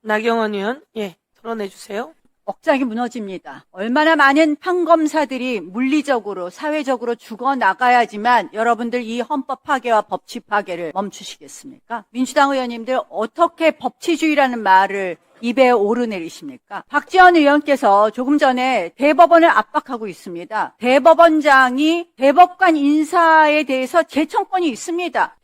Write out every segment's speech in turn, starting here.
나경원 의원, 예, 토론해 주세요. 억장이 무너집니다. 얼마나 많은 판검사들이 물리적으로 사회적으로 죽어나가야지만 여러분들 이 헌법 파괴와 법치 파괴를 멈추시겠습니까? 민주당 의원님들 어떻게 법치주의라는 말을 입에 오르내리십니까? 박지원 의원께서 조금 전에 대법원을 압박하고 있습니다. 대법원장이 대법관 인사에 대해서 제청권이 있습니다.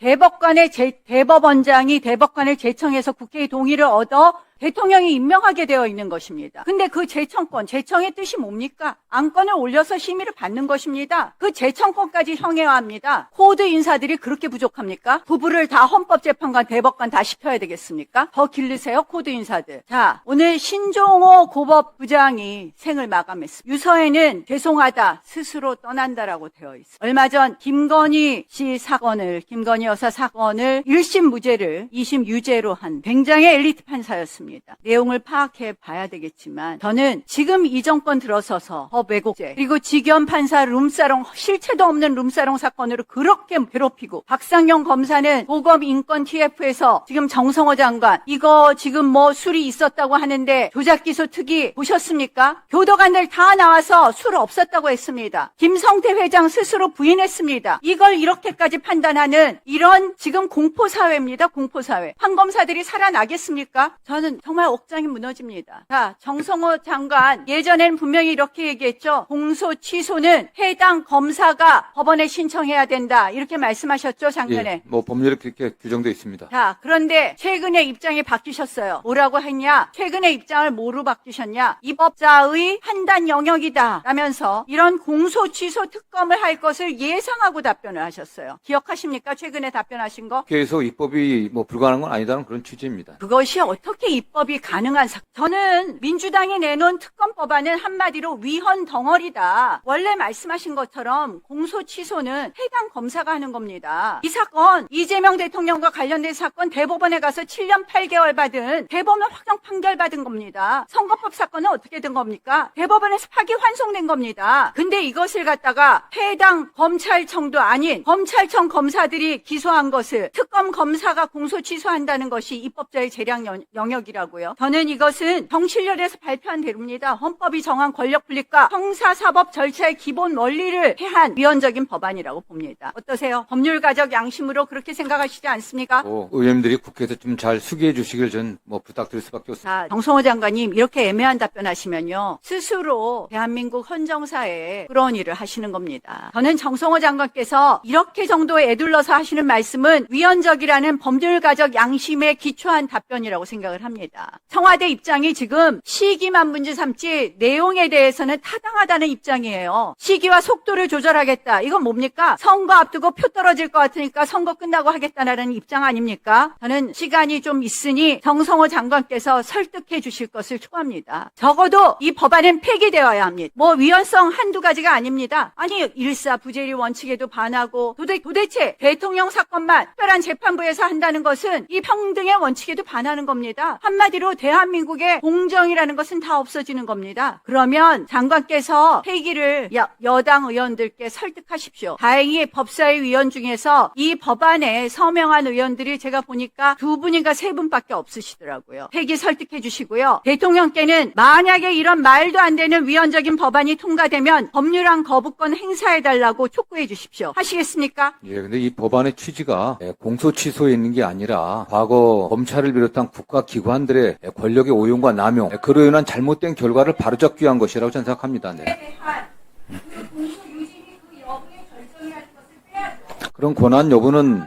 대법원장이 대법관을 제청해서 국회의 동의를 얻어 대통령이 임명하게 되어 있는 것입니다. 근데 그 제청의 뜻이 뭡니까? 안건을 올려서 심의를 받는 것입니다. 그 제청권까지 형해화합니다. 코드 인사들이 그렇게 부족합니까? 부부를 다 헌법재판관, 대법관 다 시켜야 되겠습니까? 더 기르세요, 코드 인사들. 자, 오늘 신종호 고법부장이 생을 마감했습니다. 유서에는 죄송하다, 스스로 떠난다라고 되어 있습니다. 얼마 전 김건희 여사 사건을 1심 무죄를 2심 유죄로 한 굉장히 엘리트 판사였습니다. 내용을 파악해 봐야 되겠지만 저는 지금 이 정권 들어서서 법 왜곡죄 그리고 직연 판사 룸사롱 실체도 없는 룸사롱 사건으로 그렇게 괴롭히고 박상영 검사는 고검 인권 TF에서 지금 정성호 장관 이거 지금 뭐 술이 있었다고 하는데 조작기소 특위 보셨습니까? 교도관들 다 나와서 술 없었다고 했습니다. 김성태 회장 스스로 부인했습니다. 이걸 이렇게까지 판단하는 이런 지금 공포사회입니다. 공포사회. 판검사들이 살아나겠습니까? 저는 정말 억장이 무너집니다. 자, 정성호 장관 예전에는 분명히 이렇게 얘기했죠. 공소 취소는 해당 검사가 법원에 신청해야 된다. 이렇게 말씀하셨죠, 작년에. 예, 뭐 법률에 그렇게 규정되어 있습니다. 자, 그런데 최근에 입장이 바뀌셨어요. 뭐라고 했냐? 최근에 입장을 뭐로 바뀌셨냐? 입법자의 판단 영역이다 라면서 이런 공소 취소 특검을 할 것을 예상하고 답변을 하셨어요. 기억하십니까? 최근에 답변하신 거? 국회에서 입법이 뭐 불가능한 건 아니다는 그런 취지입니다. 그것이 어떻게 입법이 가능한 저는 민주당이 내놓은 특검 법안은 한마디로 위헌 덩어리다. 원래 말씀하신 것처럼 공소 취소는 해당 검사가 하는 겁니다. 이 사건 이재명 대통령과 관련된 사건 대법원에 가서 7년 8개월 받은 대법원 확정 판결 받은 겁니다. 선거법 사건은 어떻게 된 겁니까? 대법원에서 파기환송된 겁니다. 근데 이것을 갖다가 해당 검찰청도 아닌 검찰청 검사들이 기소한 것을 특검 검사가 공소 취소한다는 것이 입법자의 재량 영역이라고요. 저는 이것은 정신력에서 발표한 대로입니다. 헌법이 정한 권력 분립과 형사사법 절차의 기본 원리를 해한 위헌적인 법안이라고 봅니다. 어떠세요? 법률가적 양심으로 그렇게 생각하시지 않습니까? 의원님들이 국회에서 좀 잘 수기해 주시길 전 뭐 부탁드릴 수밖에 없습니다. 자, 정성호 장관님 이렇게 애매한 답변하시면요. 스스로 대한민국 헌정사에 그런 일을 하시는 겁니다. 저는 정성호 장관께서 이렇게 정도 애둘러서 하시는 말씀은 위헌적이라는 법률가적 양심에 기초한 답변이라고 생각을 합니다. 청와대 입장이 지금 시기만 문제 삼지 내용에 대해서는 타당하다는 입장이에요. 시기와 속도를 조절하겠다. 이건 뭡니까? 선거 앞두고 표 떨어질 것 같으니까 선거 끝나고 하겠다는 입장 아닙니까? 저는 시간이 좀 있으니 정성호 장관께서 설득해 주실 것을 초합니다. 적어도 이 법안은 폐기되어야 합니다. 뭐 위헌성 한두 가지가 아닙니다. 아니 일사부재리 원칙에도 반하고 도대체 대통령 사건만 특별한 재판부에서 한다는 것은 이 평등의 원칙에도 반하는 겁니다. 한마디로 대한민국의 공정이라는 것은 다 없어지는 겁니다. 그러면 장관께서 폐기를 여당 의원들께 설득하십시오. 다행히 법사위 위원 중에서 이 법안에 서명한 의원들이 제가 보니까 2분인가 3분밖에 없으시더라고요. 폐기 설득해 주시고요. 대통령께는 만약에 이런 말도 안 되는 위헌적인 법안이 통과되면 법률안 거부권 행사해달라고 촉구해 주십시오. 하시겠습니까? 예, 근데 이 법안의 취지가 공소 취소에 있는 게 아니라 과거 검찰을 비롯한 국가기관들의 권력의 오용과 남용, 그로 인한 잘못된 결과를 바로잡기 위한 것이라고 저는 생각합니다. 네. 그런 권한 여부는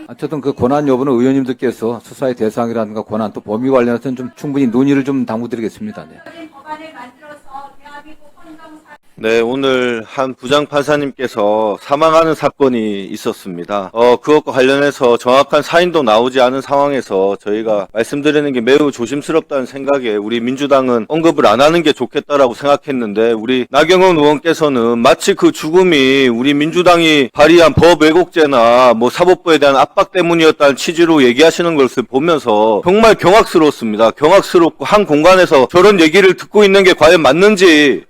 어쨌든 그 권한 여부는 의원님들께서 수사의 대상이라든가 권한 또 범위 관련해서는 좀 충분히 논의를 좀 당부드리겠습니다. 네. 네, 오늘 한 부장판사님께서 사망하는 사건이 있었습니다. 그것과 관련해서 정확한 사인도 나오지 않은 상황에서 저희가 말씀드리는 게 매우 조심스럽다는 생각에 우리 민주당은 언급을 안 하는 게 좋겠다라고 생각했는데 우리 나경원 의원께서는 마치 그 죽음이 우리 민주당이 발의한 법 왜곡죄나 뭐 사법부에 대한 압박 때문이었다는 취지로 얘기하시는 것을 보면서 정말 경악스러웠습니다. 경악스럽고 한 공간에서 저런 얘기를 듣고 있는 게 과연 맞는지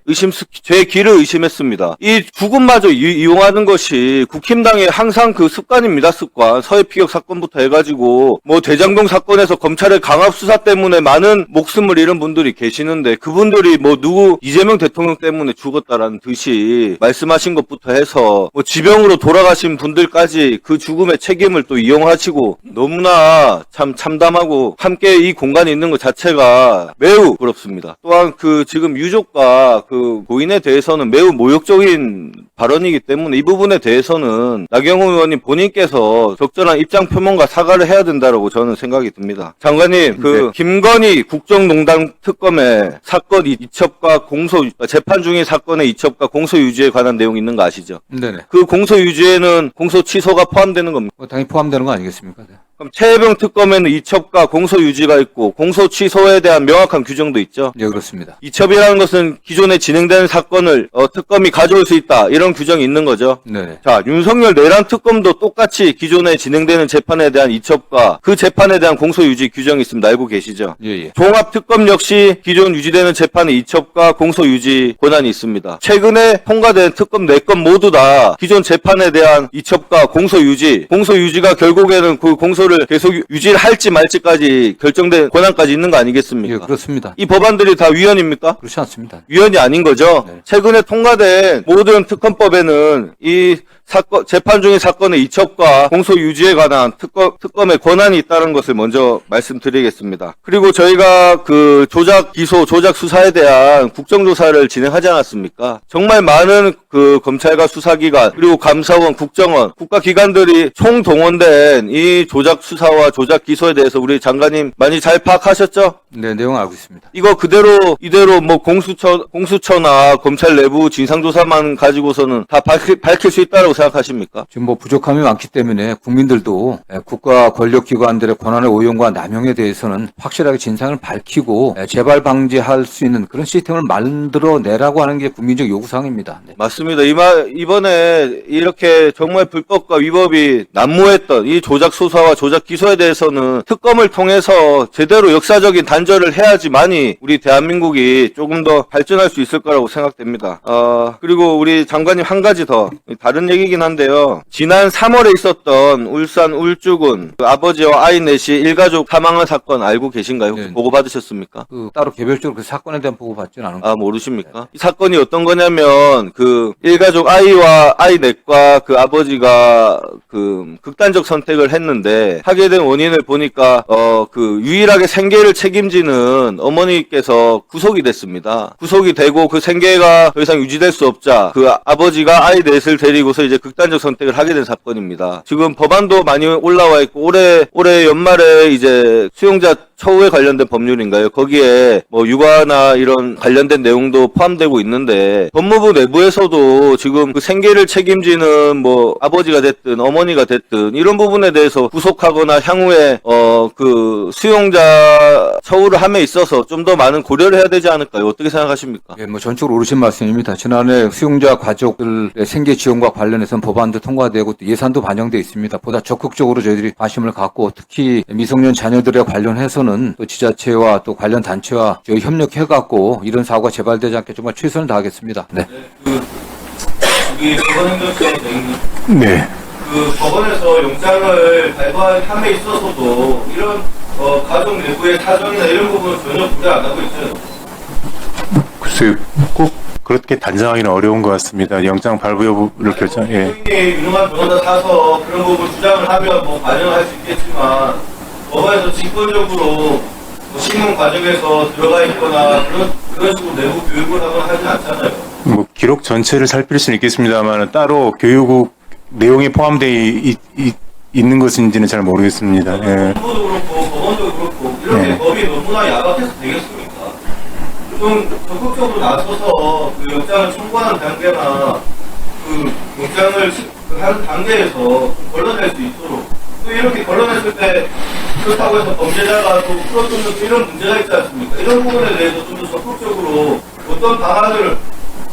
제 귀를 의심했습니다. 이 죽음마저 이용하는 것이 국힘당의 항상 그 습관입니다. 습관. 서해 피격 사건부터 해가지고 뭐 대장동 사건에서 검찰의 강압 수사 때문에 많은 목숨을 잃은 분들이 계시는데 그분들이 뭐 누구 이재명 대통령 때문에 죽었다라는 듯이 말씀하신 것부터 해서 뭐 지병으로 돌아가신 분들까지 그 죽음의 책임을 또 이용하시고 너무나 참 참담하고 함께 이 공간에 있는 것 자체가 매우 부럽습니다. 또한 그 지금 유족과 그 고인에 대해서는 매우 모욕적인 발언이기 때문에 이 부분에 대해서는 나경원 의원님 본인께서 적절한 입장 표명과 사과를 해야 된다고 저는 생각이 듭니다. 장관님, 그 김건희 국정농단 특검의 사건 이첩과 공소 재판 중인 사건의 이첩과 공소 유지에 관한 내용이 있는 거 아시죠? 네네. 그 공소 유지에는 공소 취소가 포함되는 겁니다. 당연히 포함되는 거 아니겠습니까? 네. 그럼 최혜병 특검에는 이첩과 공소 유지가 있고 공소 취소에 대한 명확한 규정도 있죠. 네, 그렇습니다. 이첩이라는 것은 기존에 진행되는 사건을 특검이 가져올 수 있다 이런 규정이 있는 거죠. 네네. 자, 윤석열 내란 특검도 똑같이 기존에 진행되는 재판에 대한 이첩과 그 재판에 대한 공소 유지 규정이 있습니다. 알고 계시죠? 예. 종합 특검 역시 기존 유지되는 재판의 이첩과 공소 유지 권한이 있습니다. 최근에 통과된 특검 4건 모두 다 기존 재판에 대한 이첩과 공소 유지가 결국에는 그 공소를 계속 유지를 할지 말지까지 결정된 권한까지 있는 거 아니겠습니까? 예, 그렇습니다. 이 법안들이 다 위헌입니까? 그렇지 않습니다. 위헌이 아닌 거죠. 네. 최근에 통과된 모든 특검법에는 이 재판 중인 사건의 이첩과 공소 유지에 관한 특검의 권한이 있다는 것을 먼저 말씀드리겠습니다. 그리고 저희가 그 조작 기소, 조작 수사에 대한 국정조사를 진행하지 않았습니까? 정말 많은 그 검찰과 수사기관, 그리고 감사원, 국정원, 국가기관들이 총동원된 이 조작 수사와 조작 기소에 대해서 우리 장관님 많이 잘 파악하셨죠? 네, 내용 알고 있습니다. 이거 이대로 뭐 공수처나 검찰 내부 진상조사만 가지고서는 다 밝힐 수 있다고 생각하십니까? 지금 뭐 부족함이 많기 때문에 국민들도 국가 권력기관들의 권한의 오용과 남용에 대해서는 확실하게 진상을 밝히고 재발 방지할 수 있는 그런 시스템을 만들어내라고 하는 게 국민적 요구사항입니다. 네. 맞습니다. 이번에 이렇게 정말 불법과 위법이 난무했던 이 조작 수사와 조작 기소에 대해서는 특검을 통해서 제대로 역사적인 단절을 해야지만이 우리 대한민국이 조금 더 발전할 수 있을 거라고 생각됩니다. 그리고 우리 장관님 한 가지 더 다른 얘기긴 한데요. 지난 3월에 있었던 울산 울주군 그 아버지와 아이 넷이 일가족 사망한 사건 알고 계신가요? 네. 보고 받으셨습니까? 따로 개별적으로 그 사건에 대한 보고 받지는 않은 것 모르십니까? 이 사건이 어떤 거냐면 그 일가족 아이와 아이 넷과 그 아버지가 그 극단적 선택을 했는데 하게 된 원인을 보니까 그 유일하게 생계를 책임지는 어머니께서 구속이 됐습니다. 구속이 되고 그 생계가 더 이상 유지될 수 없자 그 아버지가 아이 넷을 데리고서 이제 극단적 선택을 하게 된 사건입니다. 지금 법안도 많이 올라와 있고 올해 연말에 이제 수용자 처우에 관련된 법률인가요? 거기에 뭐 육아나 이런 관련된 내용도 포함되고 있는데 법무부 내부에서도 지금 그 생계를 책임지는 뭐 아버지가 됐든 어머니가 됐든 이런 부분에 대해서 구속하거나 향후에 그 수용자 처우를 함에 있어서 좀 더 많은 고려를 해야 되지 않을까요? 어떻게 생각하십니까? 예, 뭐 전적으로 옳으신 말씀입니다. 지난해 수용자 가족들의 생계 지원과 관련해서는 법안도 통과되고 또 예산도 반영돼 있습니다. 보다 적극적으로 저희들이 관심을 갖고 특히 미성년 자녀들에 관련해서는 또 지자체와 또 관련 단체와 저희 협력해갖고 이런 사고가 재발되지 않게 정말 최선을 다하겠습니다. 네. 이 법원행정처에 있는 네. 그 법원에서 영장을 발부함에 있어서도 이런 가족 내부의 사정이나 이런 부분은 전혀 고려 안 하고 있죠. 글쎄요, 꼭 그렇게 단정하기는 어려운 것 같습니다. 영장 발부 여부를 결정. 예. 유능한 변호사 사서 그런 부분 주장을 하면 뭐 반영할 수 있겠지만 법원에서 직권적으로 뭐 신문 과정에서 들어가 있거나 그런 식으로 내부 교육을 하거나 하진 않잖아요. 뭐 기록 전체를 살필 수는 있겠습니다만 따로 교육국 내용이 포함되어 있는 것인지는 잘 모르겠습니다. 예. 정부도 그렇고 법원도 그렇고 이렇게 네. 법이 너무나 야박해서 되겠습니까? 좀 적극적으로 나서서 그 영장을 청구하는 단계나 그 영장을 하는 단계에서 걸러낼 수 있도록 또 이렇게 걸러냈을 때 그렇다고 해서 범죄자가 또 풀어주는 이런 문제가 있지 않습니까? 이런 부분에 대해서 좀 더 적극적으로 어떤 방안을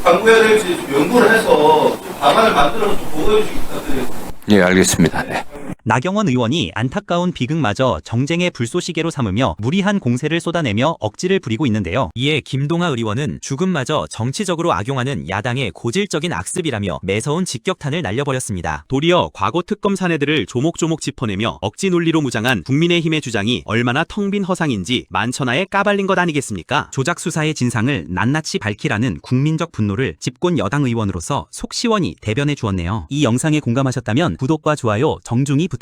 강구해야 될지 좀 연구를 해서 좀 방안을 만들어서 좀 보고해 주시기 부탁드리겠습니다. 예, 알겠습니다. 네. 나경원 의원이 안타까운 비극마저 정쟁의 불쏘시개로 삼으며 무리한 공세를 쏟아내며 억지를 부리고 있는데요. 이에 김동하 의원은 죽음마저 정치적으로 악용하는 야당의 고질적인 악습이라며 매서운 직격탄을 날려버렸습니다. 도리어 과거 특검 사내들을 조목조목 짚어내며 억지 논리로 무장한 국민의힘의 주장이 얼마나 텅 빈 허상인지 만천하에 까발린 것 아니겠습니까? 조작 수사의 진상을 낱낱이 밝히라는 국민적 분노를 집권 여당 의원으로서 속 시원히 대변해 주었네요. 이 영상에 공감하셨다면 구독과 좋아요 정중히 부탁드립니다.